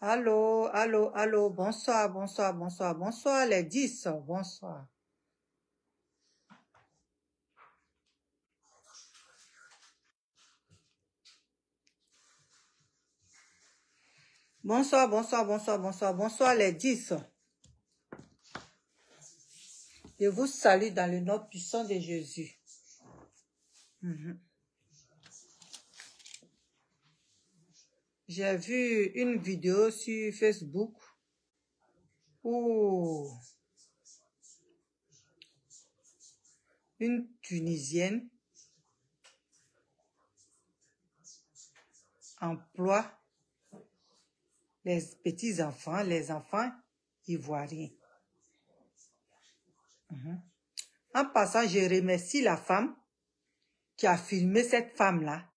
Allô, allô, allô, bonsoir, bonsoir, bonsoir, bonsoir, les 10, bonsoir. Bonsoir, bonsoir, bonsoir, bonsoir, bonsoir, les 10. Je vous salue dans le nom puissant de Jésus. J'ai vu une vidéo sur Facebook où une Tunisienne emploie les petits-enfants, les enfants ivoiriens. En passant, je remercie la femme qui a filmé cette femme-là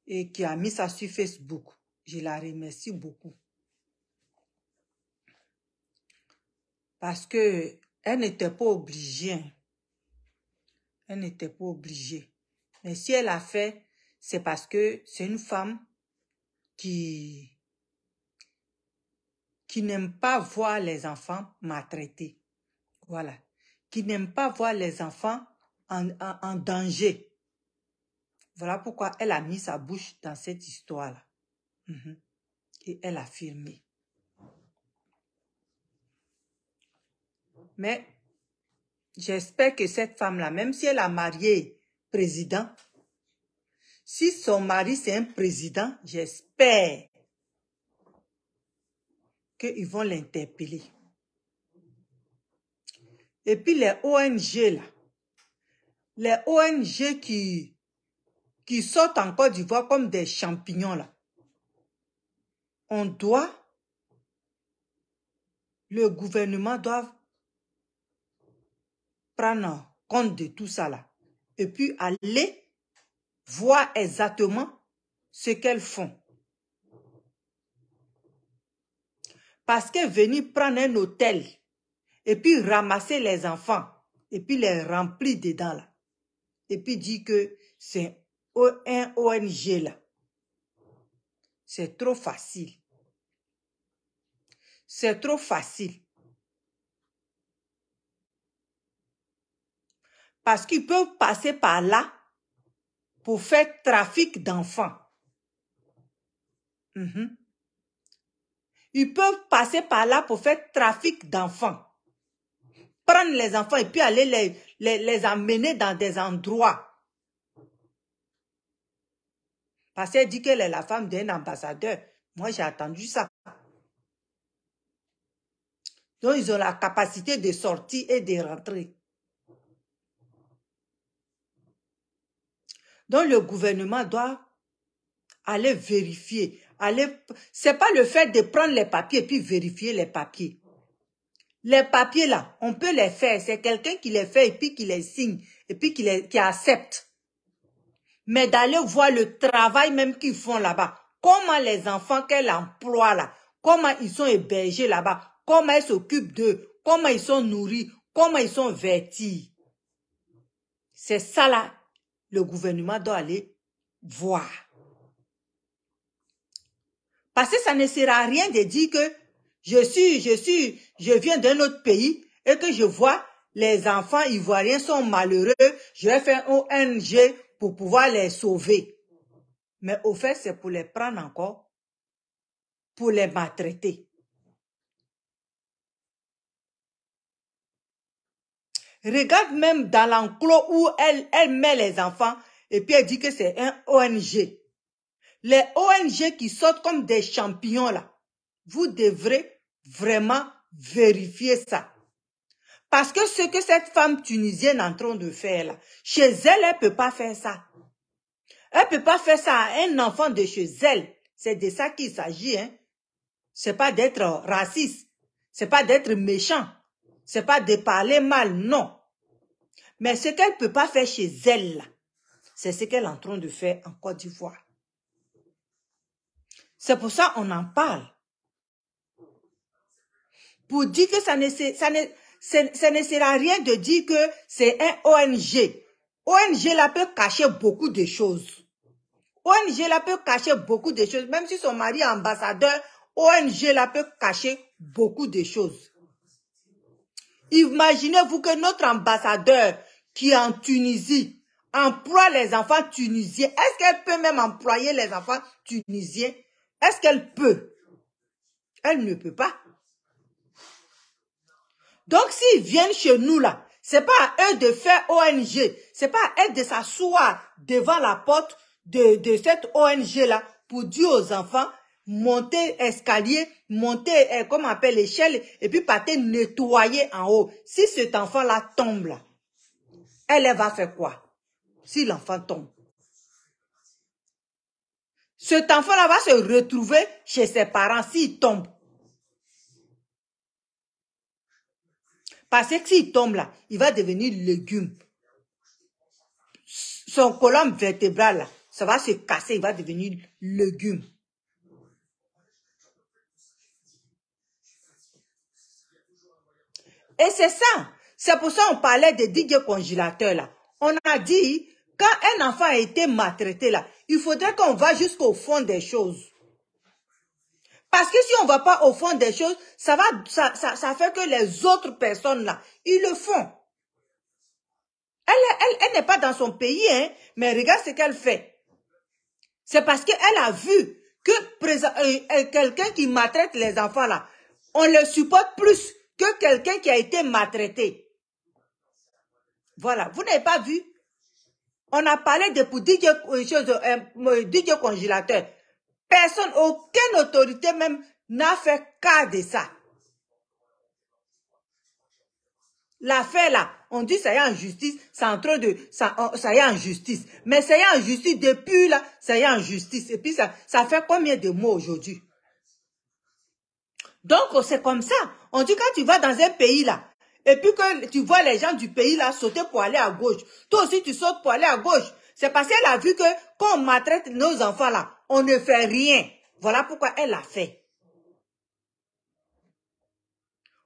et qui a mis ça sur Facebook. Je la remercie beaucoup. Parce que elle n'était pas obligée. Elle n'était pas obligée. Mais si elle a fait, c'est parce que c'est une femme qui n'aime pas voir les enfants maltraités. Voilà. Qui n'aime pas voir les enfants en danger. Voilà pourquoi elle a mis sa bouche dans cette histoire-là. Et elle a filmé. Mais j'espère que cette femme-là, même si elle a marié président, si son mari c'est un président, j'espère qu'ils vont l'interpeller. Et puis les ONG là, les ONG qui sortent en Côte d'Ivoire comme des champignons là, le gouvernement doit prendre compte de tout ça là. Et puis aller voir exactement ce qu'elles font. Parce que venir prendre un hôtel et puis ramasser les enfants et puis les remplir dedans là. Et puis dire que c'est un ONG là. C'est trop facile. C'est trop facile. Parce qu'ils peuvent passer par là pour faire trafic d'enfants. Ils peuvent passer par là pour faire trafic d'enfants. Prendre les enfants et puis aller les amener dans des endroits. Parce qu'elle dit qu'elle est la femme d'un ambassadeur. Moi, j'ai attendu ça. Donc, ils ont la capacité de sortir et de rentrer. Donc, le gouvernement doit aller vérifier. C'est pas le fait de prendre les papiers et puis vérifier les papiers. Les papiers là, on peut les faire. C'est quelqu'un qui les fait et puis qui les signe et puis qui accepte. Mais d'aller voir le travail même qu'ils font là-bas. Comment les enfants qu'elle emploie là, comment ils sont hébergés là-bas, comment elle s'occupe d'eux, comment ils sont nourris, comment ils sont vêtis. C'est ça là, le gouvernement doit aller voir. Parce que ça ne sert à rien de dire que je viens d'un autre pays et que je vois les enfants ivoiriens sont malheureux, je vais faire un ONG pour pouvoir les sauver. Mais au fait, c'est pour les prendre encore, pour les maltraiter. Regarde même dans l'enclos où elle met les enfants et puis elle dit que c'est un ONG. Les ONG qui sortent comme des champignons là, vous devrez vraiment vérifier ça. Parce que ce que cette femme tunisienne est en train de faire là, chez elle, elle ne peut pas faire ça. Elle ne peut pas faire ça à un enfant de chez elle. C'est de ça qu'il s'agit. Hein? Ce n'est pas d'être raciste. Ce n'est pas d'être méchant. Ce n'est pas de parler mal, non. Mais ce qu'elle ne peut pas faire chez elle là, c'est ce qu'elle est en train de faire en Côte d'Ivoire. C'est pour ça qu'on en parle. Pour dire que ça ne sert à rien de dire que c'est un ONG. ONG là peut cacher beaucoup de choses. ONG là peut cacher beaucoup de choses. Même si son mari est ambassadeur, ONG là peut cacher beaucoup de choses. Imaginez-vous que notre ambassadeur qui est en Tunisie emploie les enfants tunisiens. Est-ce qu'elle peut même employer les enfants tunisiens? Est-ce qu'elle peut? Elle ne peut pas. Donc, s'ils viennent chez nous là, c'est pas à eux de faire ONG. C'est pas à eux de s'asseoir devant la porte de cette ONG là pour dire aux enfants, monter escalier, monter, comment on appelle, l'échelle, et puis partir nettoyer en haut. Si cet enfant là tombe là, elle va faire quoi? Si l'enfant tombe. Cet enfant là va se retrouver chez ses parents s'il tombe. Parce que s'il tombe là, il va devenir légume. Son colonne vertébrale là, ça va se casser, il va devenir légume. Et c'est ça. C'est pour ça qu'on parlait des digues congélateurs là. On a dit, quand un enfant a été maltraité là, il faudrait qu'on va jusqu'au fond des choses. Parce que si on ne va pas au fond des choses, ça fait que les autres personnes là, ils le font. Elle n'est pas dans son pays, hein, mais regarde ce qu'elle fait. C'est parce qu'elle a vu que quelqu'un qui maltraite les enfants là, on le supporte plus que quelqu'un qui a été maltraité. Voilà, vous n'avez pas vu? On a parlé de pour dire congélateur. Personne, aucune autorité même n'a fait cas de ça. L'affaire là, on dit ça y est en justice, c'est en train de, ça y est en justice. Mais ça y est en justice depuis là, ça y est en justice. Et puis ça fait combien de mois aujourd'hui? Donc c'est comme ça. On dit quand tu vas dans un pays là, et puis que tu vois les gens du pays là sauter pour aller à gauche, toi aussi tu sautes pour aller à gauche. C'est parce qu'elle a vu que quand on maltraite nos enfants là, on ne fait rien. Voilà pourquoi elle l'a fait.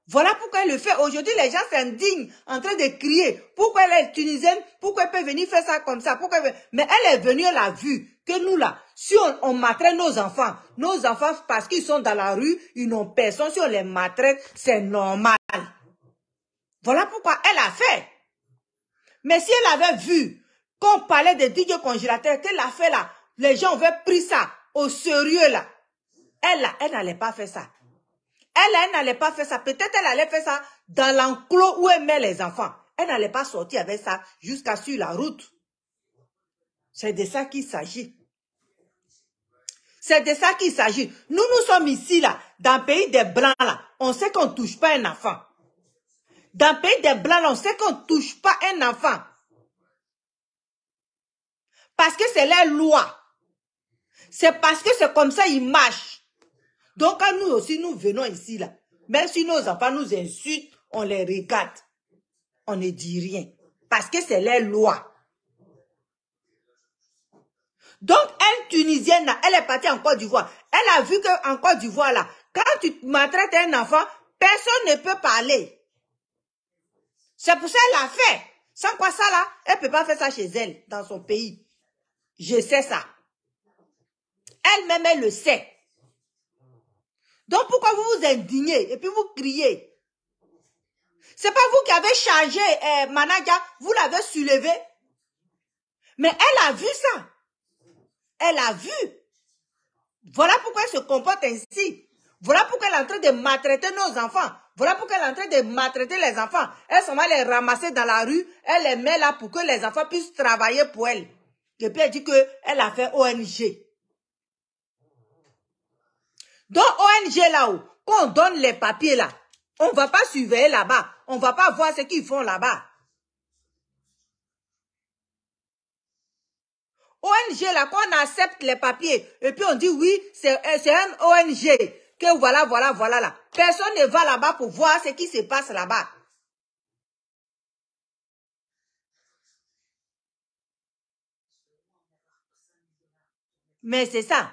Voilà pourquoi elle le fait. Aujourd'hui, les gens s'indignent en train de crier. Pourquoi elle est tunisienne? Pourquoi elle peut venir faire ça comme ça? Pourquoi mais elle est venue, elle a vu que nous là, si on maltraite nos enfants parce qu'ils sont dans la rue, ils n'ont personne, si on les maltraite, c'est normal. Voilà pourquoi elle a fait. Mais si elle avait vu qu'on parlait de digues congélateurs, qu'elle a fait là, les gens avaient pris ça au sérieux là. Elle n'allait pas faire ça. Elle n'allait pas faire ça. Peut-être elle allait faire ça dans l'enclos où elle met les enfants. Elle n'allait pas sortir avec ça jusqu'à sur la route. C'est de ça qu'il s'agit. C'est de ça qu'il s'agit. Nous sommes ici, là, dans le pays des Blancs, là. On sait qu'on ne touche pas un enfant. Dans le pays des Blancs, là, on sait qu'on ne touche pas un enfant. Parce que c'est leur loi. C'est parce que c'est comme ça ils marchent. Donc, quand nous aussi, nous venons ici, là, même si nos enfants nous insultent, on les regarde. On ne dit rien. Parce que c'est leur loi. Donc, elle, Tunisienne, là, elle est partie en Côte d'Ivoire. Elle a vu qu'en Côte d'Ivoire, là, quand tu maltraites un enfant, personne ne peut parler. C'est pour ça qu'elle l'a fait. Sans quoi ça, là, elle ne peut pas faire ça chez elle, dans son pays. Je sais ça. Elle-même, elle le sait. Donc, pourquoi vous vous indignez et puis vous criez? C'est pas vous qui avez chargé Managa, vous l'avez soulevé. Mais elle a vu ça. Elle a vu. Voilà pourquoi elle se comporte ainsi. Voilà pourquoi elle est en train de maltraiter nos enfants. Voilà pourquoi elle est en train de maltraiter les enfants. Elle s'en va les ramasser dans la rue. Elle les met là pour que les enfants puissent travailler pour elle. Et puis elle dit qu'elle a fait ONG. Donc, ONG là-haut, quand on donne les papiers là, on ne va pas surveiller là-bas. On ne va pas voir ce qu'ils font là-bas. ONG là, quand on accepte les papiers, et puis on dit oui, c'est un ONG, que voilà là. Personne ne va là-bas pour voir ce qui se passe là-bas. Mais c'est ça.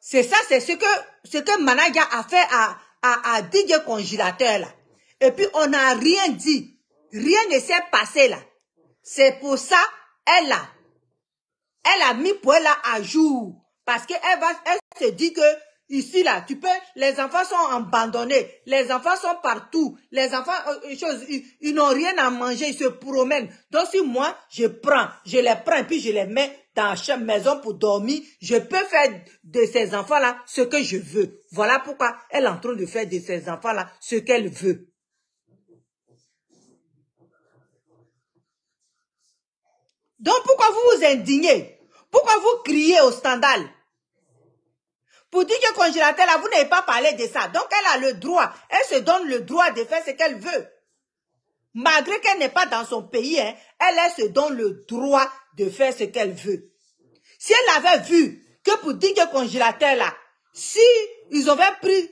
C'est ça, c'est ce que Managa a fait à Didier Congélateur là. Et puis on n'a rien dit. Rien ne s'est passé là. C'est pour ça, elle a mis pour elle à jour. Parce elle se dit que ici, là, les enfants sont abandonnés, les enfants sont partout, les enfants, ils n'ont rien à manger, ils se promènent. Donc si moi, je les prends, puis je les mets dans chaque maison pour dormir, je peux faire de ces enfants-là ce que je veux. Voilà pourquoi elle est en train de faire de ces enfants-là ce qu'elle veut. Donc pourquoi vous vous indignez? Pourquoi vous criez au scandale? Pour dire que congélateur là, vous n'avez pas parlé de ça. Donc elle a le droit, elle se donne le droit de faire ce qu'elle veut. Malgré qu'elle n'est pas dans son pays, hein, elle se donne le droit de faire ce qu'elle veut. Si elle avait vu que pour dire que congélateur là, si ils avaient pris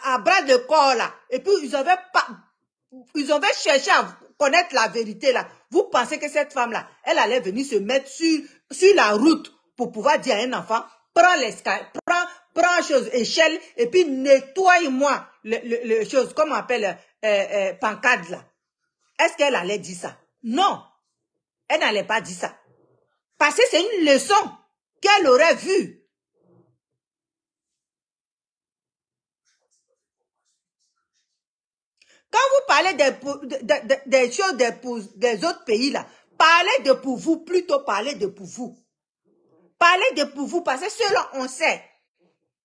à bras de corps là, et puis ils avaient cherché à connaître la vérité là, vous pensez que cette femme là, elle allait venir se mettre sur la route pour pouvoir dire à un enfant, prends chose échelle et puis nettoie-moi le chose, comme on appelle pancade là. Est-ce qu'elle allait dire ça? Non, elle n'allait pas dire ça. Parce que c'est une leçon qu'elle aurait vue. Quand vous parlez des choses des autres pays là, parlez de pour vous, plutôt parlez de pour vous. Parlez de pour vous, parce que cela on sait.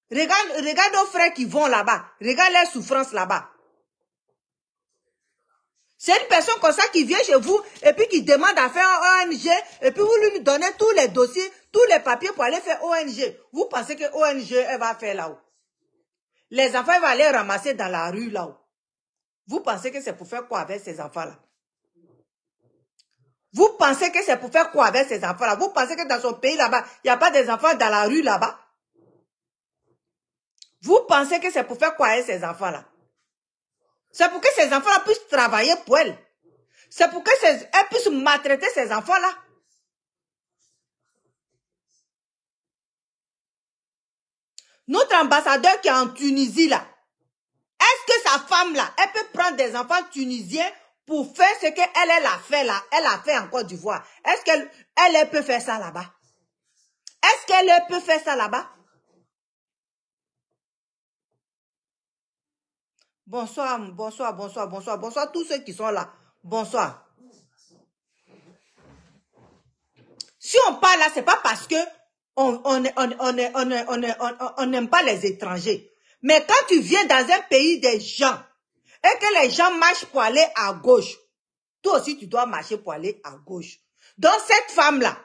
Regarde nos frères qui vont là-bas. Regarde leurs souffrances là-bas. C'est une personne comme ça qui vient chez vous et puis qui demande à faire un ONG et puis vous lui donnez tous les dossiers, tous les papiers pour aller faire ONG. Vous pensez que ONG, elle va faire là-haut? Les enfants, elle va aller ramasser dans la rue là-haut. Vous pensez que c'est pour faire quoi avec ces enfants-là? Vous pensez que c'est pour faire quoi avec ces enfants-là? Vous pensez que dans son pays là-bas, il n'y a pas des enfants dans la rue là-bas? Vous pensez que c'est pour faire quoi avec ces enfants-là? C'est pour que ces enfants-là puissent travailler pour elle. C'est pour qu'elle puisse maltraiter ces enfants-là. Notre ambassadeur qui est en Tunisie là, est-ce que sa femme là, elle peut prendre des enfants tunisiens pour faire ce qu'elle a fait là, elle a fait en Côte d'Ivoire? Est-ce qu'elle peut faire ça là-bas? Est-ce qu'elle peut faire ça là-bas? Bonsoir, bonsoir, bonsoir, bonsoir, bonsoir tous ceux qui sont là. Bonsoir. Si on parle là, c'est pas parce que on n'aime pas les étrangers. Mais quand tu viens dans un pays des gens et que les gens marchent pour aller à gauche, toi aussi tu dois marcher pour aller à gauche. Donc cette femme-là,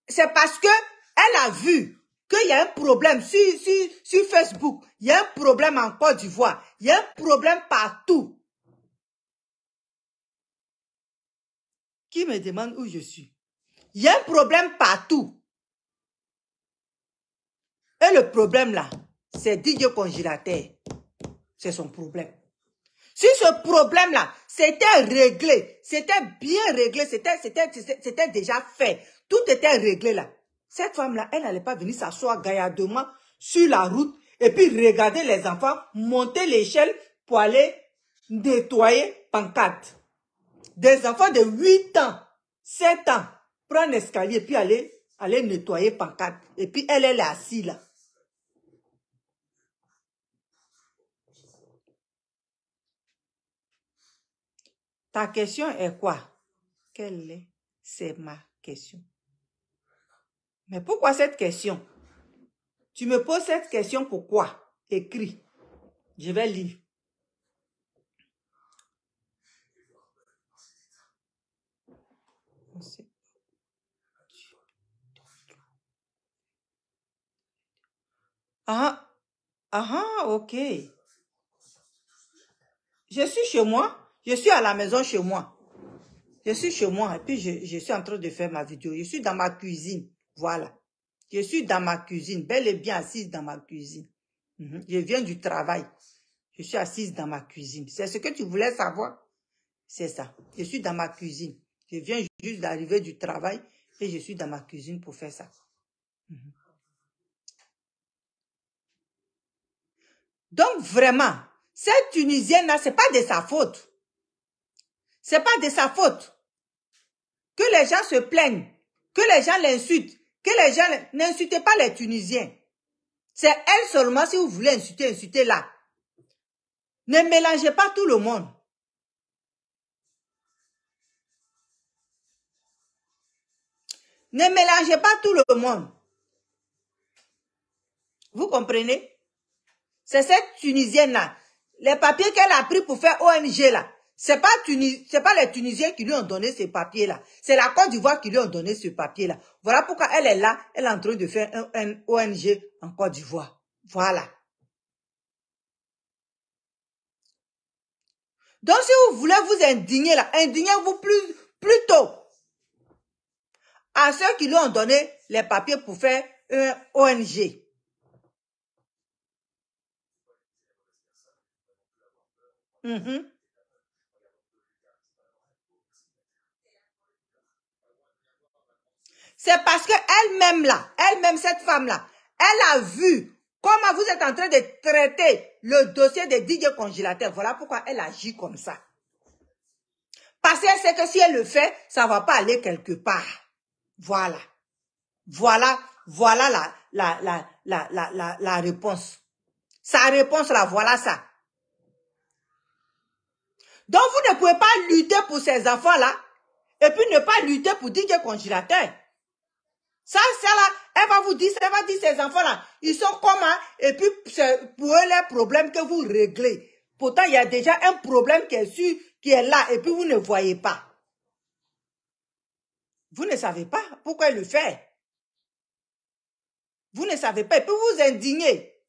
c'est parce que elle a vu qu'il y a un problème sur Facebook, il y a un problème en Côte d'Ivoire, il y a un problème partout. Qui me demande où je suis? Il y a un problème partout. Et le problème là, c'est DJ Congélateur. C'est son problème. Si ce problème-là, c'était réglé, c'était bien réglé, c'était déjà fait, tout était réglé là. Cette femme-là, elle n'allait pas venir s'asseoir gaillardement sur la route et puis regarder les enfants monter l'échelle pour aller nettoyer pancarte. Des enfants de 8 ans, 7 ans, prendre l'escalier et puis aller nettoyer pancarte. Et puis elle est assise là. Ta question est quoi? Quelle est? C'est ma question. Mais pourquoi cette question? Tu me poses cette question pourquoi? Écris. Je vais lire. Ok. Je suis chez moi. Je suis à la maison chez moi. Je suis chez moi et puis je suis en train de faire ma vidéo. Je suis dans ma cuisine. Voilà. Je suis dans ma cuisine, bel et bien assise dans ma cuisine. Je viens du travail. Je suis assise dans ma cuisine. C'est ce que tu voulais savoir? C'est ça. Je suis dans ma cuisine. Je viens juste d'arriver du travail et je suis dans ma cuisine pour faire ça. Donc vraiment, cette Tunisienne-là, c'est pas de sa faute. C'est pas de sa faute. Que les gens se plaignent, que les gens l'insultent, Que les gens n'insultez pas les Tunisiens. C'est elle seulement, si vous voulez insulter, insultez là. Ne mélangez pas tout le monde. Ne mélangez pas tout le monde. Vous comprenez? C'est cette Tunisienne-là. Les papiers qu'elle a pris pour faire ONG là. C'est pas les Tunisiens qui lui ont donné ces papiers-là. C'est la Côte d'Ivoire qui lui ont donné ce papier-là. Voilà pourquoi elle est là. Elle est en train de faire un ONG en Côte d'Ivoire. Voilà. Donc, si vous voulez vous indigner là, indignez-vous plus tôt à ceux qui lui ont donné les papiers pour faire un ONG. C'est parce que elle-même là, cette femme-là, elle a vu comment vous êtes en train de traiter le dossier des DJ congélateurs. Voilà pourquoi elle agit comme ça. Parce qu'elle sait que si elle le fait, ça ne va pas aller quelque part. Voilà. Voilà la réponse. Sa réponse là, voilà ça. Donc vous ne pouvez pas lutter pour ces enfants-là et puis ne pas lutter pour DJ congélateur. Ça là, elle va dire ces enfants-là, ils sont comment, et puis c'est pour eux les problèmes que vous réglez. Pourtant, il y a déjà un problème qui est là, et puis vous ne voyez pas. Vous ne savez pas pourquoi elle le fait. Vous ne savez pas, et puis vous indignez.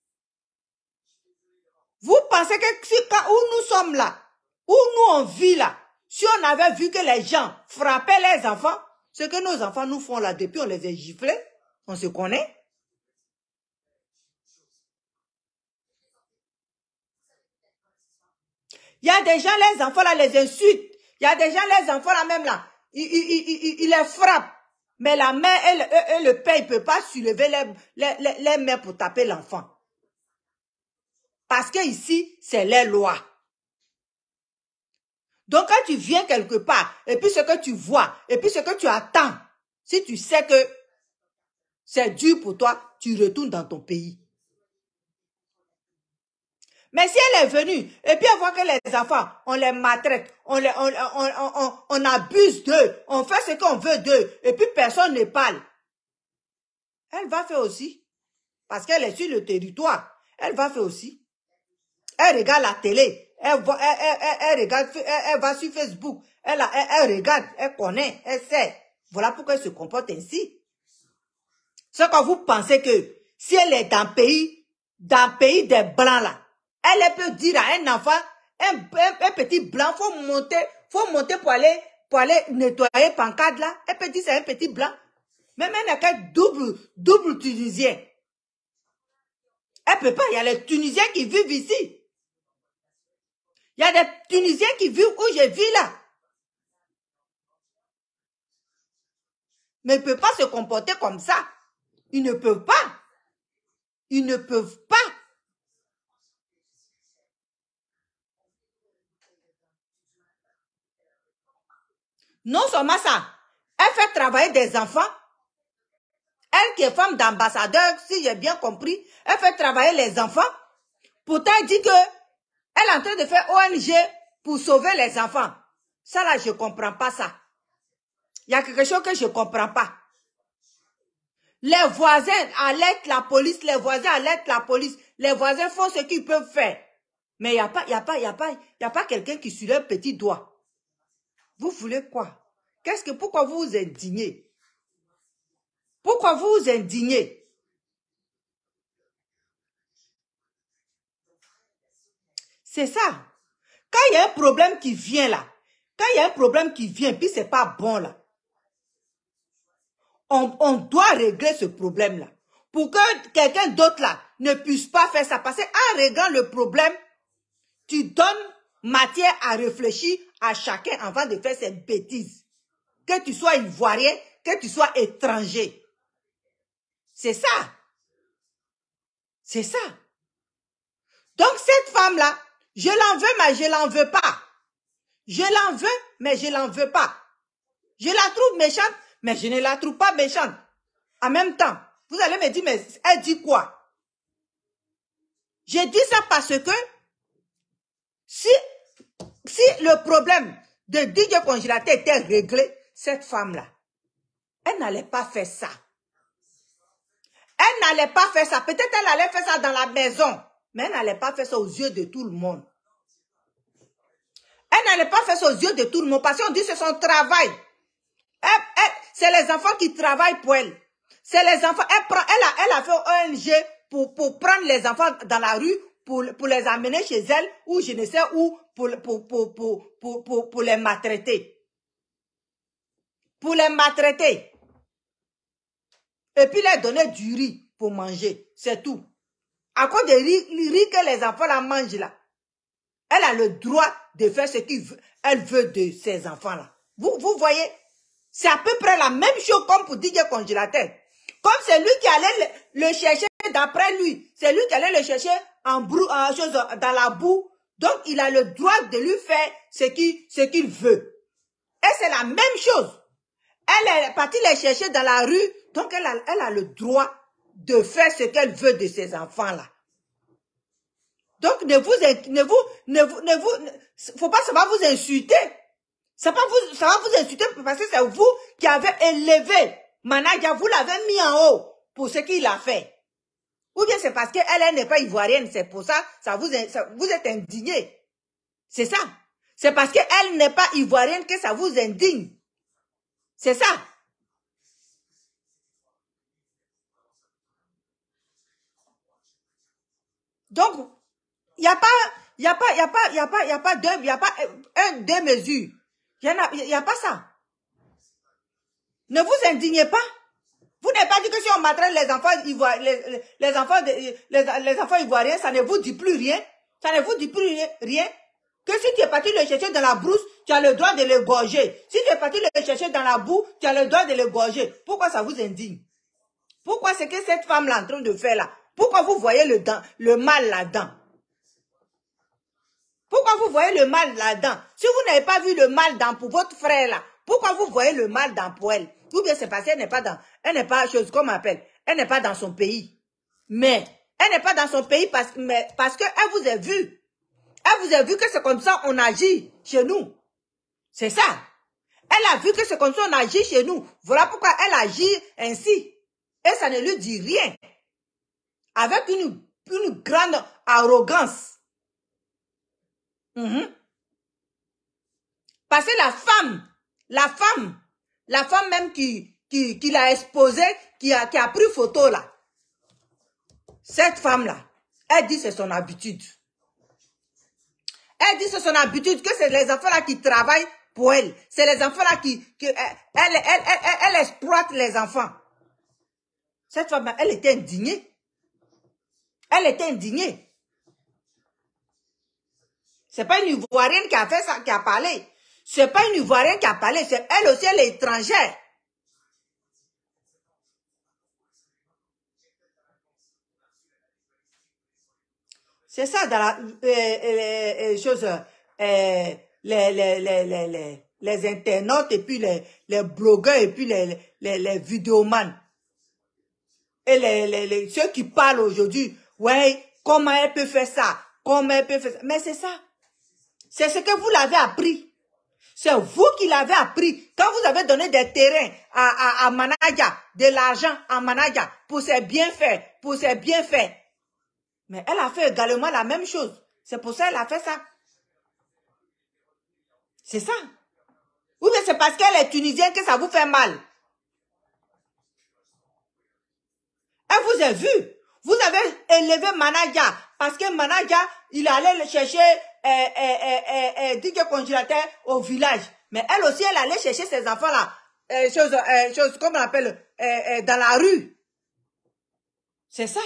Vous pensez que où nous sommes là, où nous on vit là, si on avait vu que les gens frappaient les enfants, ce que nos enfants nous font là, depuis on les a giflés, on se connaît. Il y a des gens, les enfants là, les insultent. Il y a des gens, les enfants là, même là, ils les frappent. Mais la mère et le père, il ne peut pas soulever les mains pour taper l'enfant. Parce que ici, c'est les lois. Donc, quand tu viens quelque part, et puis ce que tu vois, et puis ce que tu attends, si tu sais que c'est dur pour toi, tu retournes dans ton pays. Mais si elle est venue, et puis elle voit que les enfants, on les maltraite, on abuse d'eux, on fait ce qu'on veut d'eux, et puis personne ne parle, elle va faire aussi. Parce qu'elle est sur le territoire, elle va faire aussi. Elle regarde la télé, elle regarde, elle va sur Facebook, elle regarde, elle connaît, elle sait. Voilà pourquoi elle se comporte ainsi. C'est quand vous pensez que si elle est dans le pays des blancs là, elle peut dire à un enfant, un petit blanc, faut monter pour aller nettoyer pancade là. Elle peut dire c'est un petit blanc. Même elle n'a qu'un double tunisien. Elle peut pas, il y a les Tunisiens qui vivent ici. Il y a des Tunisiens qui vivent où je vis là. Mais ils ne peuvent pas se comporter comme ça. Ils ne peuvent pas. Ils ne peuvent pas. Non seulement ça, elle fait travailler des enfants. Elle qui est femme d'ambassadeur, si j'ai bien compris, elle fait travailler les enfants. Pourtant, elle dit que elle est en train de faire ONG pour sauver les enfants. Ça là, je ne comprends pas ça. Il y a quelque chose que je ne comprends pas. Les voisins alertent la police, les voisins alertent la police. Les voisins font ce qu'ils peuvent faire. Mais il n'y a pas quelqu'un qui suit leur petit doigt. Vous voulez quoi? Pourquoi vous vous indignez? Pourquoi vous vous indignez? C'est ça. Quand il y a un problème qui vient là, puis c'est pas bon là, on doit régler ce problème là. Pour que quelqu'un d'autre là ne puisse pas faire ça. Parce qu'en réglant le problème, tu donnes matière à réfléchir à chacun avant de faire ces bêtises. Que tu sois ivoirien, que tu sois étranger. C'est ça. C'est ça. Donc cette femme-là, je l'en veux, mais je l'en veux pas. Je l'en veux, mais je l'en veux pas. Je la trouve méchante, mais je ne la trouve pas méchante. En même temps, vous allez me dire, mais elle dit quoi? Je dis ça parce que si le problème de DJ Congélateur était réglé, cette femme-là, elle n'allait pas faire ça. Elle n'allait pas faire ça. Peut-être elle allait faire ça dans la maison, mais elle n'allait pas faire ça aux yeux de tout le monde. Elle n'allait pas faire ça aux yeux de tout le monde parce qu'on dit que c'est son travail. C'est les enfants qui travaillent pour elle. C'est les enfants. Elle a fait ONG pour prendre les enfants dans la rue, pour les amener chez elle, ou je ne sais où, pour les maltraiter. Pour les maltraiter. Et puis leur donner du riz pour manger. C'est tout. À cause du riz que les enfants la mangent là, elle a le droit de faire ce qu'elle veut de ses enfants-là. Vous voyez? C'est à peu près la même chose comme pour DJ Congélateur. Comme c'est lui qui allait le chercher d'après lui. C'est lui qui allait le chercher dans la boue. Donc, il a le droit de lui faire ce qu'il veut. Et c'est la même chose. Elle est partie les chercher dans la rue. Donc, elle a le droit de faire ce qu'elle veut de ses enfants-là. Donc, faut pas, ça va vous insulter. Ça va vous insulter parce que c'est vous qui avez élevé Manaja, vous l'avez mis en haut pour ce qu'il a fait. Ou bien c'est parce qu'elle n'est pas ivoirienne, c'est pour ça, vous êtes indigné. C'est ça. C'est parce qu'elle n'est pas ivoirienne que ça vous indigne. C'est ça. Donc, il n'y a pas deux mesures. Il n'y a pas ça. Ne vous indignez pas. Vous n'avez pas dit que si on maltraite les enfants les enfants ivoiriens, ça ne vous dit plus rien. Ça ne vous dit plus rien. Que si tu es parti le chercher dans la brousse, tu as le droit de le gorger. Si tu es parti le chercher dans la boue, tu as le droit de le gorger. Pourquoi ça vous indigne? Pourquoi c'est que cette femme-là est en train de faire là? Pourquoi vous voyez le mal là-dedans? Pourquoi vous voyez le mal là-dedans? Si vous n'avez pas vu le mal dans pour votre frère là, pourquoi vous voyez le mal dans pour elle? Ou bien c'est parce qu'elle n'est pas comme on appelle, elle n'est pas dans son pays. Mais elle n'est pas dans son pays parce qu'elle vous a vu. Elle vous a vu que c'est comme ça on agit chez nous. C'est ça. Elle a vu que c'est comme ça on agit chez nous. Voilà pourquoi elle agit ainsi. Et ça ne lui dit rien. Avec une grande arrogance. Parce que la femme même qui l'a exposée, qui a pris photo là, cette femme-là, elle dit c'est son habitude. Elle dit c'est son habitude, que c'est les enfants là qui travaillent pour elle. C'est les enfants là elle exploite les enfants. Cette femme, elle était indignée. Elle était indignée. C'est pas une Ivoirienne qui a fait ça, qui a parlé. C'est pas une Ivoirienne qui a parlé, c'est elle aussi, elle est étrangère. C'est ça dans les internautes et puis les blogueurs et puis les vidéomans. Et ceux qui parlent aujourd'hui, ouais, comment elle peut faire ça? Comment elle peut faire ça? Mais c'est ça. C'est ce que vous l'avez appris. C'est vous qui l'avez appris. Quand vous avez donné des terrains à Manaja, de l'argent à Manaja, pour ses bienfaits, Mais elle a fait également la même chose. C'est pour ça qu'elle a fait ça. C'est ça. Ou bien c'est parce qu'elle est tunisienne que ça vous fait mal. Elle vous a vu. Vous avez élevé Manaja. Parce que Manaja, il allait chercher DJ Congélateur au village. Mais elle aussi, elle allait chercher ses enfants-là. Comme on appelle, dans la rue. C'est ça.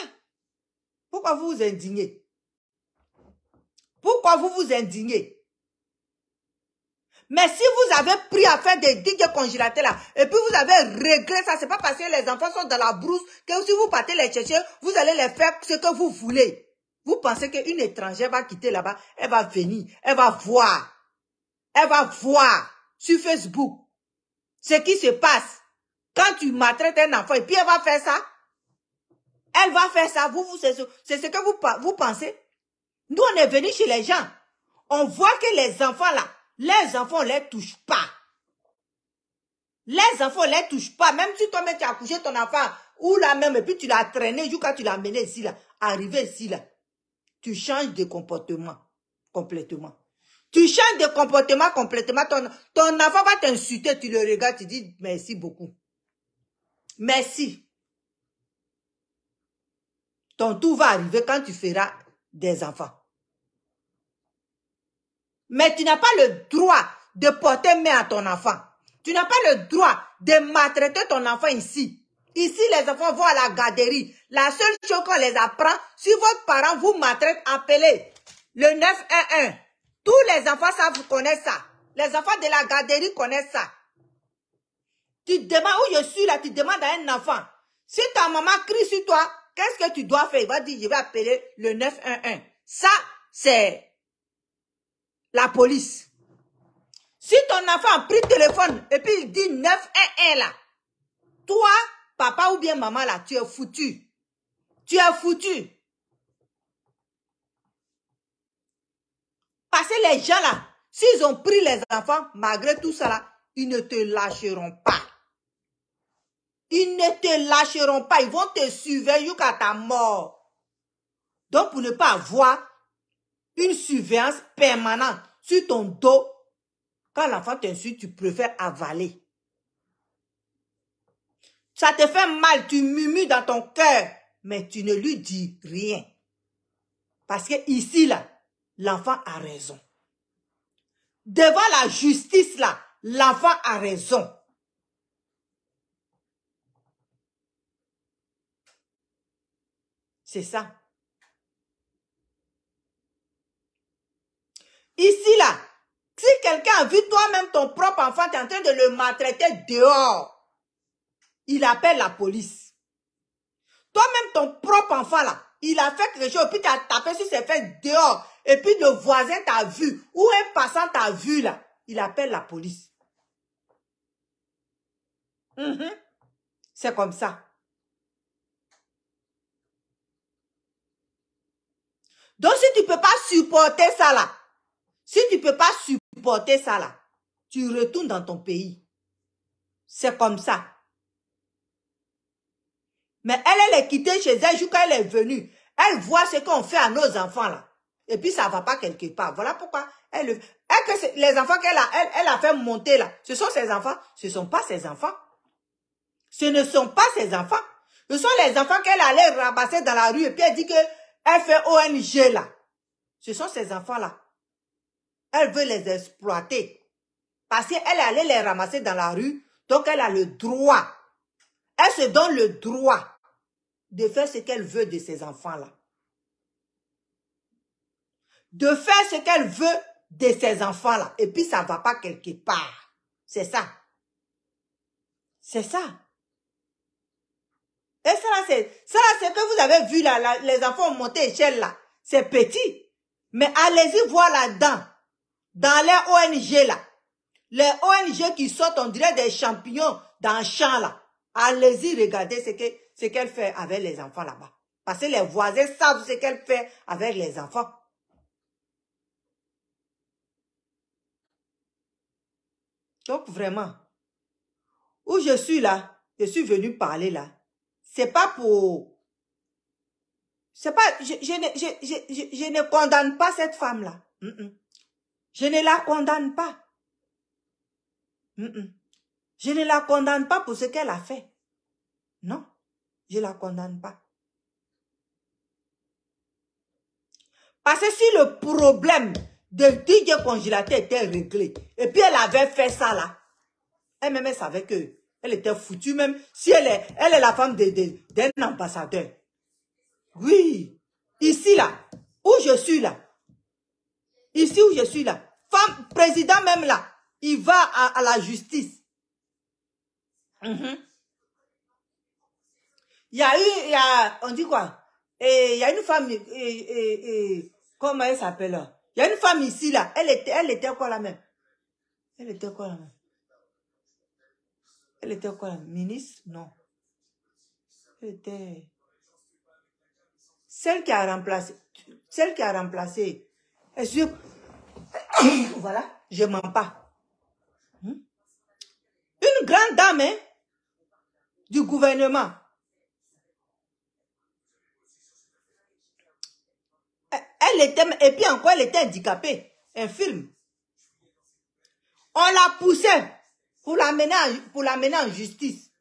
Pourquoi vous vous indignez? Pourquoi vous vous indignez? Mais si vous avez pris à faire des DJ Congélateurs là, et puis vous avez réglé ça, c'est pas parce que les enfants sont dans la brousse que si vous partez les chercher, vous allez les faire ce que vous voulez. Vous pensez qu'une étrangère va quitter là-bas, elle va venir, elle va voir sur Facebook ce qui se passe. Quand tu maltraites un enfant, et puis elle va faire ça. Elle va faire ça. C'est ce que vous pensez. Nous, on est venus chez les gens. On voit que les enfants là, les enfants, on ne les touche pas. Les enfants, on ne les touche pas. Même si toi-même, tu as couché ton enfant, ou là même, et puis tu l'as traîné, jusqu'à tu l'as mené ici, là, arrivé ici, là. Tu changes de comportement complètement. Tu changes de comportement complètement. Ton enfant va t'insulter, tu le regardes, tu dis merci beaucoup. Merci. Ton tour va arriver quand tu feras des enfants. Mais tu n'as pas le droit de porter main à ton enfant. Tu n'as pas le droit de maltraiter ton enfant ici. Ici, les enfants vont à la garderie. La seule chose qu'on les apprend, si votre parent vous maltraite, appelez le 911. Tous les enfants savent connaître ça. Les enfants de la garderie connaissent ça. Tu demandes où je suis là, tu demandes à un enfant. Si ta maman crie sur toi, qu'est-ce que tu dois faire? Il va dire, je vais appeler le 911. Ça, c'est la police. Si ton enfant a pris le téléphone et puis il dit 911 là, toi, papa ou bien maman là, tu es foutu. Tu es foutu. Parce que les gens là, s'ils ont pris les enfants, malgré tout ça là, ils ne te lâcheront pas. Ils ne te lâcheront pas. Ils vont te surveiller jusqu'à ta mort. Donc, pour ne pas avoir une surveillance permanente sur ton dos, quand l'enfant t'insulte, tu préfères avaler. Ça te fait mal, tu murmures dans ton cœur, mais tu ne lui dis rien. Parce que ici, là, l'enfant a raison. Devant la justice, là, l'enfant a raison. C'est ça. Ici, là, si quelqu'un a vu toi-même ton propre enfant, tu es en train de le maltraiter dehors, il appelle la police. Toi-même, ton propre enfant, là, il a fait quelque chose, puis tu as tapé sur ses fesses dehors, et puis le voisin t'a vu, ou un passant t'a vu, là, il appelle la police. C'est comme ça. Donc, si tu ne peux pas supporter ça, là, si tu ne peux pas supporter ça, là, tu retournes dans ton pays. C'est comme ça. Mais elle est quittée chez elle jusqu'à elle est venue. Elle voit ce qu'on fait à nos enfants, là. Et puis, ça ne va pas quelque part. Voilà pourquoi les enfants elle a fait monter, là, ce sont ses enfants. Ce ne sont pas ses enfants. Ce ne sont pas ses enfants. Ce sont les enfants qu'elle allait ramasser dans la rue. Et puis, elle dit qu'elle fait ONG, là. Ce sont ces enfants-là. Elle veut les exploiter. Parce qu'elle allait les ramasser dans la rue. Donc, elle a le droit. Elle se donne le droit de faire ce qu'elle veut de ces enfants-là. De faire ce qu'elle veut de ces enfants-là. Et puis, ça ne va pas quelque part. C'est ça. C'est ça. Et ça, c'est que vous avez vu là, les enfants ont monté échelle là. C'est petit. Mais allez-y voir là-dedans. Dans les ONG là. Les ONG qui sortent, on dirait des champignons dans le champ là. Allez-y regarder ce qu'elle fait avec les enfants là-bas. Parce que les voisins savent ce qu'elle fait avec les enfants. Donc vraiment, où je suis là, je suis venu parler là. C'est pas pour... C'est pas... Je ne condamne pas cette femme-là. Je ne la condamne pas. Je ne la condamne pas pour ce qu'elle a fait. Non, je ne la condamne pas. Parce que si le problème de DJ congélateur était réglé, et puis elle avait fait ça là, elle-même elle savait que elle était foutue, même si elle est la femme d'un ambassadeur. Oui, ici là, où je suis là, ici où je suis là, femme, président même là, il va à la justice. Il y a on dit quoi? Et il y a une femme, comment elle s'appelle là? Il y a une femme ici là, elle était quoi là même? Elle était quoi là même? Elle était quoi, la ministre? Non. Elle était... Celle qui a remplacé... Celle qui a remplacé... Est-ce que... Voilà, je mens pas. Une grande dame, hein, du gouvernement. Elle était... Et puis encore, elle était handicapée. Infirme. On la poussait pour l'amener en justice.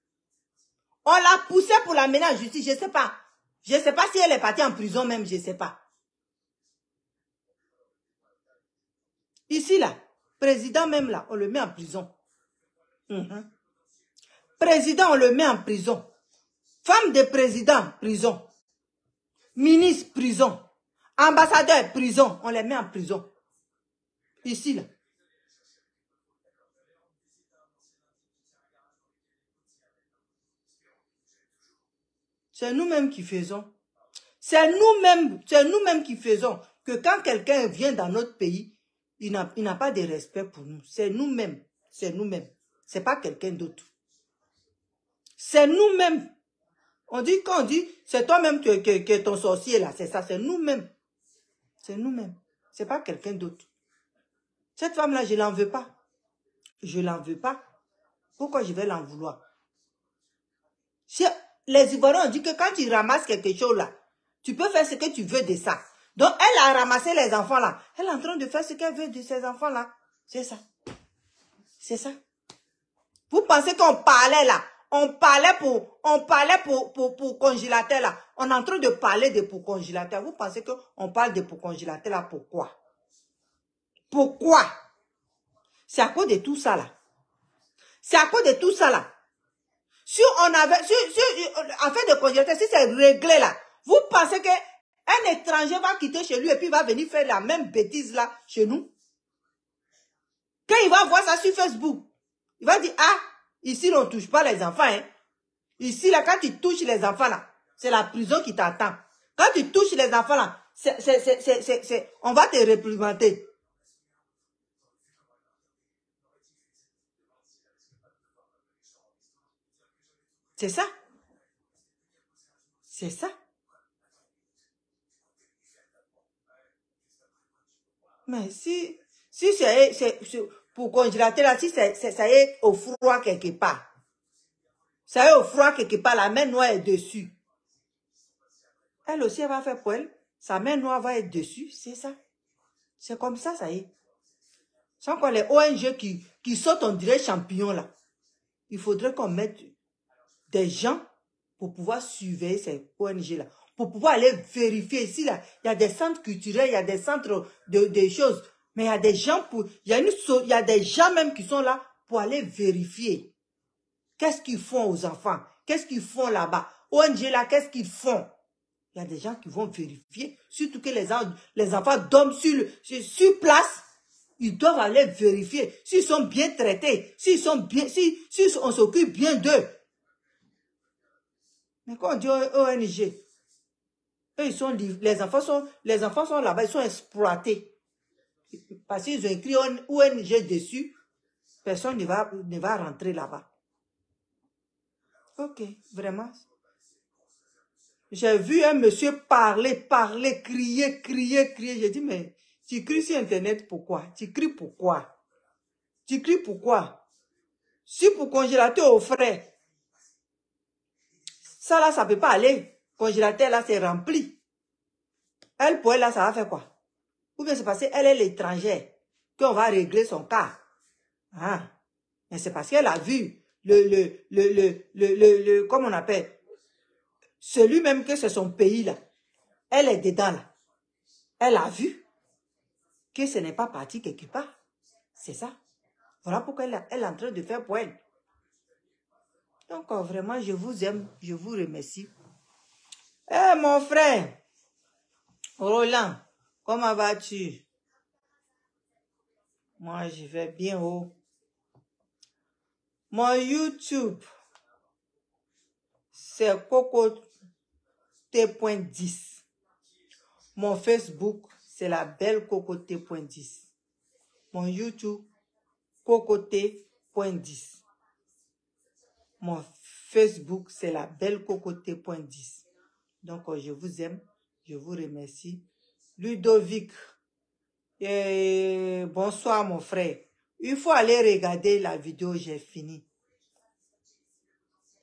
On la poussait pour l'amener en justice. Je ne sais pas. Je ne sais pas si elle est partie en prison même. Je ne sais pas. Ici, là, président même là, on le met en prison. Président, on le met en prison. Femme de président, prison. Ministre, prison. Ambassadeur, prison. On les met en prison. Ici, là. C'est nous-mêmes qui faisons. C'est nous-mêmes qui faisons que quand quelqu'un vient dans notre pays, il n'a pas de respect pour nous. C'est nous-mêmes. C'est nous-mêmes. C'est pas quelqu'un d'autre. C'est nous-mêmes. Quand on dit, c'est toi-même qui est ton sorcier là. C'est ça, c'est nous-mêmes. C'est nous-mêmes. C'est pas quelqu'un d'autre. Cette femme-là, je l'en veux pas. Je l'en veux pas. Pourquoi je vais l'en vouloir? Les Ivoiriens ont dit que quand tu ramasses quelque chose là, tu peux faire ce que tu veux de ça. Donc, elle a ramassé les enfants là. Elle est en train de faire ce qu'elle veut de ses enfants là. C'est ça. C'est ça. Vous pensez qu'on parlait là? On parlait pour congélateur là. On est en train de parler de pour congélateur. Vous pensez qu'on parle de pour congélateur là? Pourquoi? Pourquoi? C'est à cause de tout ça là. C'est à cause de tout ça là. Si on avait, afin de congélateur, si c'est réglé là, vous pensez qu'un étranger va quitter chez lui et puis va venir faire la même bêtise là chez nous? Quand il va voir ça sur Facebook, il va dire, ah, ici on ne touche pas les enfants. Hein. Ici là, quand tu touches les enfants là, c'est la prison qui t'attend. Quand tu touches les enfants là, on va te réprimander. C'est ça. C'est ça. Mais si c'est pour congélateur là, si ça est au froid quelque part. Ça est au froid quelque part, la main noire est dessus. Elle aussi, elle va faire pour elle. Sa main noire va être dessus, c'est ça. C'est comme ça, ça y est. Sans quoi les ONG qui sautent, on dirait champignons là. Il faudrait qu'on mette des gens pour pouvoir surveiller ces ONG là. Pour pouvoir aller vérifier ici là. Il y a des centres culturels, il y a des centres de choses. Mais il y a des gens il y a des gens même qui sont là pour aller vérifier. Qu'est-ce qu'ils font aux enfants? Qu'est-ce qu'ils font là-bas? ONG là, qu'est-ce qu'ils font? Il y a des gens qui vont vérifier. Surtout que les enfants dorment sur place. Ils doivent aller vérifier s'ils sont bien traités, si on s'occupe bien d'eux. Mais quand on dit ONG, eux, les enfants sont là-bas, ils sont exploités. Parce qu'ils ont écrit ONG dessus, personne ne va rentrer là-bas. Ok, vraiment. J'ai vu un monsieur parler, crier. J'ai dit, mais tu cries sur Internet pourquoi? Tu cries pourquoi? Tu cries pourquoi? Si pour congélateur au frais, ça là, ça ne peut pas aller. Congélateur là, c'est rempli. Elle, pour elle là, ça va faire quoi? Ou bien c'est parce qu'elle est l'étrangère qu'on va régler son cas. Ah. Mais c'est parce qu'elle a vu comment on appelle? Celui même que c'est son pays là. Elle est dedans là. Elle a vu que ce n'est pas parti quelque part. C'est ça. Voilà pourquoi elle est en train de faire pour elle. Donc vraiment, je vous aime. Je vous remercie. Eh mon frère. Roland, comment vas-tu? Moi, je vais bien haut. Mon YouTube, c'est Cocoté.10. Mon Facebook, c'est la belle Cocoté.10. Mon YouTube, Cocoté.10. Mon Facebook, c'est la belle cocoté.10. Donc, je vous aime. Je vous remercie. Ludovic. Bonsoir, mon frère. Il faut aller regarder la vidéo, j'ai fini.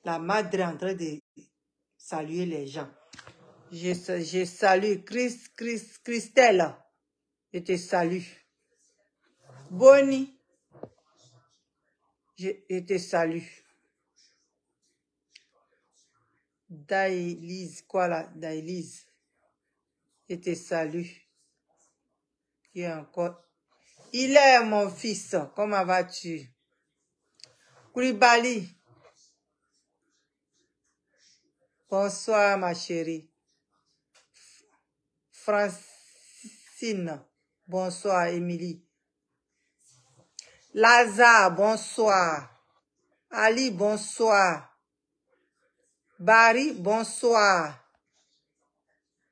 La madre est en train de saluer les gens. Je salue Christelle. Je te salue. Bonnie. Je te salue. Daïlise, quoi là? Daïlise. Je te salue. Qui est encore? Il est mon fils. Comment vas-tu? Koulibaly. Bonsoir, ma chérie. Francine. Bonsoir, Émilie. Lazare, bonsoir. Ali, bonsoir. Barry, bonsoir.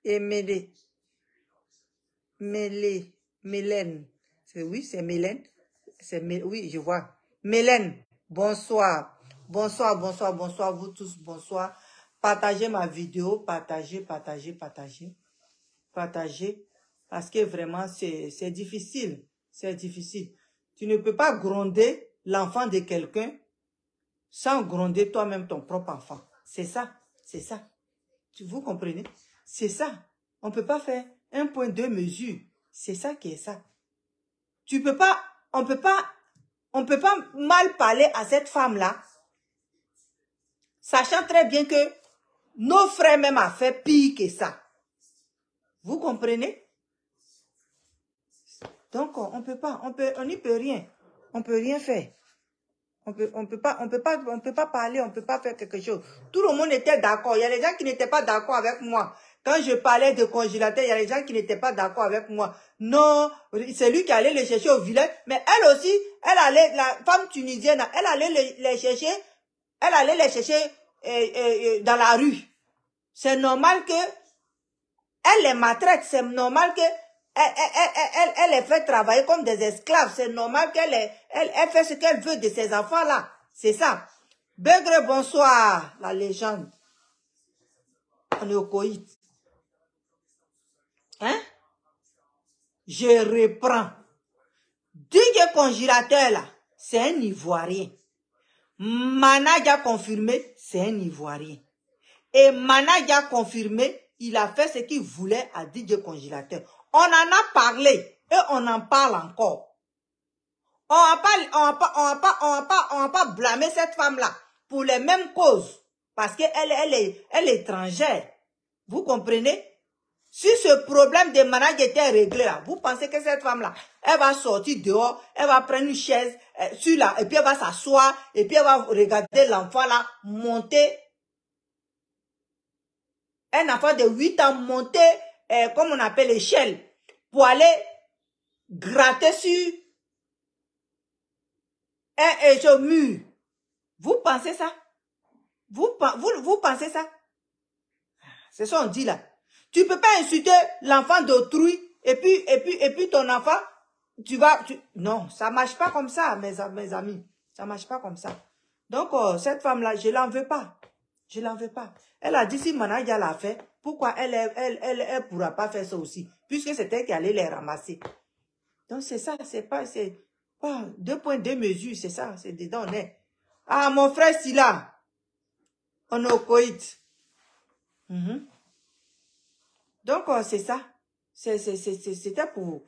Et Mélène. Oui, c'est Mélène. Oui, je vois. Mélène, bonsoir. Bonsoir, bonsoir, bonsoir, vous tous, bonsoir. Partagez ma vidéo, partagez. Partagez, parce que vraiment, c'est difficile. C'est difficile. Tu ne peux pas gronder l'enfant de quelqu'un sans gronder toi-même ton propre enfant. C'est ça, c'est ça. Vous comprenez? C'est ça. On ne peut pas faire 1,2 mesures. C'est ça qui est ça. Tu peux pas, on peut pas mal parler à cette femme-là, sachant très bien que nos frères même a fait pire que ça. Vous comprenez? Donc, on peut pas, on n'y peut rien. On peut rien faire. On peut pas parler, on peut pas faire quelque chose. Tout le monde était d'accord. Il y a des gens qui n'étaient pas d'accord avec moi. Quand je parlais de congélateur, il y a des gens qui n'étaient pas d'accord avec moi. Non, c'est lui qui allait les chercher au village. Mais elle aussi, elle allait, la femme tunisienne, elle allait les chercher, dans la rue. C'est normal que elle les maltraite. C'est normal que elle les fait travailler comme des esclaves. C'est normal qu'elle fait ce qu'elle veut de ses enfants-là. C'est ça. Begre, bonsoir, la légende. On est au coït. Hein? Je reprends. DJ congélateur, là, c'est un Ivoirien. Manage a confirmé, c'est un Ivoirien. Et Manage a confirmé, il a fait ce qu'il voulait à DJ congélateur. On en a parlé et on en parle encore. On va pas blâmer cette femme-là pour les mêmes causes. Parce qu'elle est étrangère. Vous comprenez? Si ce problème de mariage était réglé là, vous pensez que cette femme-là, elle va sortir dehors, elle va prendre une chaise et puis elle va s'asseoir, et puis elle va regarder l'enfant là monter. Un enfant de 8 ans monter, comme on appelle l'échelle, pour aller gratter sur un mur. Vous pensez ça? Vous pensez ça? C'est ça qu'on dit là. Tu peux pas insulter l'enfant d'autrui et puis ton enfant, non, ça marche pas comme ça, mes amis. Ça marche pas comme ça. Donc, cette femme-là, je l'en veux pas. Je l'en veux pas. Elle a dit si Manadia l'a fait, pourquoi elle pourra pas faire ça aussi? Puisque c'est elle qui allait les ramasser. Donc, c'est ça, c'est pas 2,2 mesures, c'est ça, c'est dedans, on est. Ah, mon frère Silla, on est au coït. Donc, c'est ça. C'était pour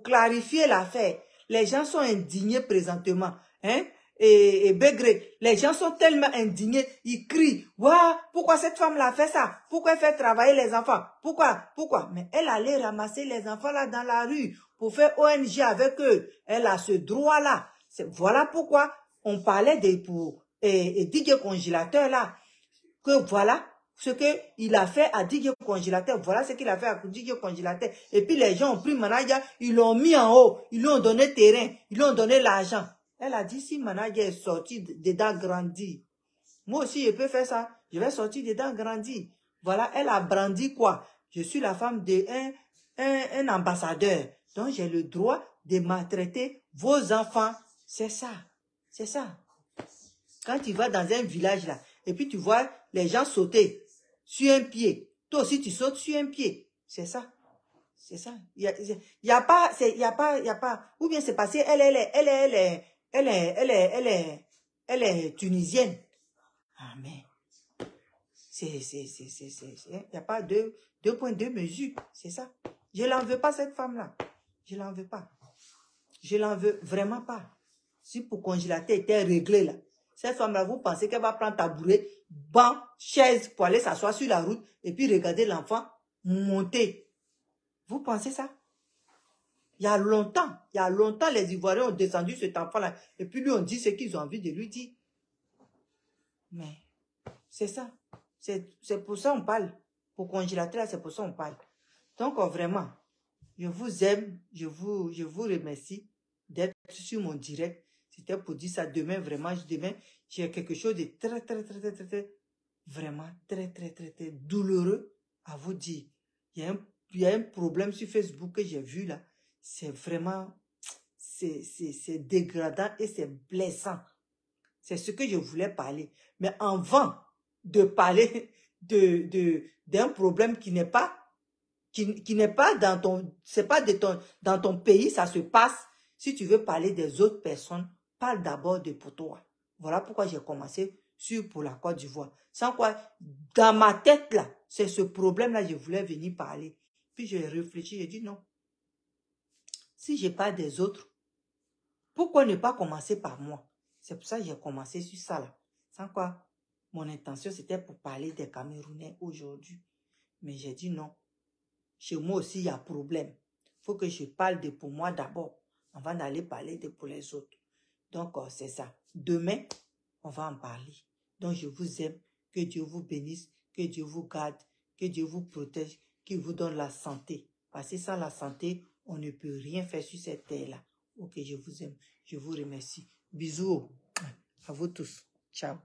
clarifier l'affaire. Les gens sont indignés présentement. Hein? Et Begré, les gens sont tellement indignés. Ils crient, waouh, pourquoi cette femme l'a fait ça? Pourquoi elle fait travailler les enfants? Pourquoi? Mais elle allait ramasser les enfants là dans la rue pour faire ONG avec eux. Elle a ce droit-là. Voilà pourquoi on parlait pour DJ congélateur là. Que voilà ce qu'il a fait à DJ congélateur. Voilà ce qu'il a fait à DJ congélateur. Et puis les gens ont pris Manadia, ils l'ont mis en haut, ils lui ont donné terrain, ils lui ont donné l'argent. Elle a dit si Manadia est sorti dedans grandi, moi aussi je peux faire ça. Je vais sortir dedans grandi. Voilà, elle a brandi quoi? Je suis la femme d'un ambassadeur. Donc j'ai le droit de maltraiter vos enfants. C'est ça. C'est ça. Quand tu vas dans un village là, et puis tu vois les gens sauter sur un pied, toi aussi tu sautes sur un pied. C'est ça. C'est ça. Il y a pas. Ou bien c'est passé, elle est tunisienne. Ah, mais il n'y a pas deux points, deux mesures. C'est ça. Je l'en veux pas, cette femme-là. Je l'en veux pas. Je l'en veux vraiment pas. Si pour congélateur était réglé là, cette femme-là, vous pensez qu'elle va prendre tabouret, banc, chaise pour aller s'asseoir sur la route et puis regarder l'enfant monter. Vous pensez ça? Il y a longtemps, les Ivoiriens ont descendu cet enfant-là et puis lui ont dit ce qu'ils ont envie de lui dire. Mais c'est ça. C'est pour ça qu'on parle. Pour congélateur, là, c'est pour ça qu'on parle. Donc, vraiment, je vous aime, je vous remercie d'être sur mon direct. C'était pour dire ça. Demain, vraiment, j'ai quelque chose de vraiment très douloureux à vous dire. Il y a un problème sur Facebook que j'ai vu là. C'est vraiment, c'est dégradant et c'est blessant. C'est ce que je voulais parler. Mais avant de parler d'un problème qui n'est pas dans ton, c'est pas dans ton pays, ça se passe. Si tu veux parler des autres personnes, parle d'abord de pour toi. Voilà pourquoi j'ai commencé pour la Côte d'Ivoire. Sans quoi, dans ma tête là, c'est ce problème-là, je voulais venir parler. Puis j'ai réfléchi, j'ai dit non. Si je parle des autres, pourquoi ne pas commencer par moi? C'est pour ça que j'ai commencé sur ça là. Sans quoi, mon intention c'était pour parler des Camerounais aujourd'hui. Mais j'ai dit non. Chez moi aussi, il y a problème. Il faut que je parle de pour moi d'abord, avant d'aller parler de pour les autres. Donc, c'est ça. Demain, on va en parler. Donc, je vous aime. Que Dieu vous bénisse. Que Dieu vous garde. Que Dieu vous protège. Qu'il vous donne la santé. Parce que sans la santé, on ne peut rien faire sur cette terre-là. Ok, je vous aime. Je vous remercie. Bisous à vous tous. Ciao.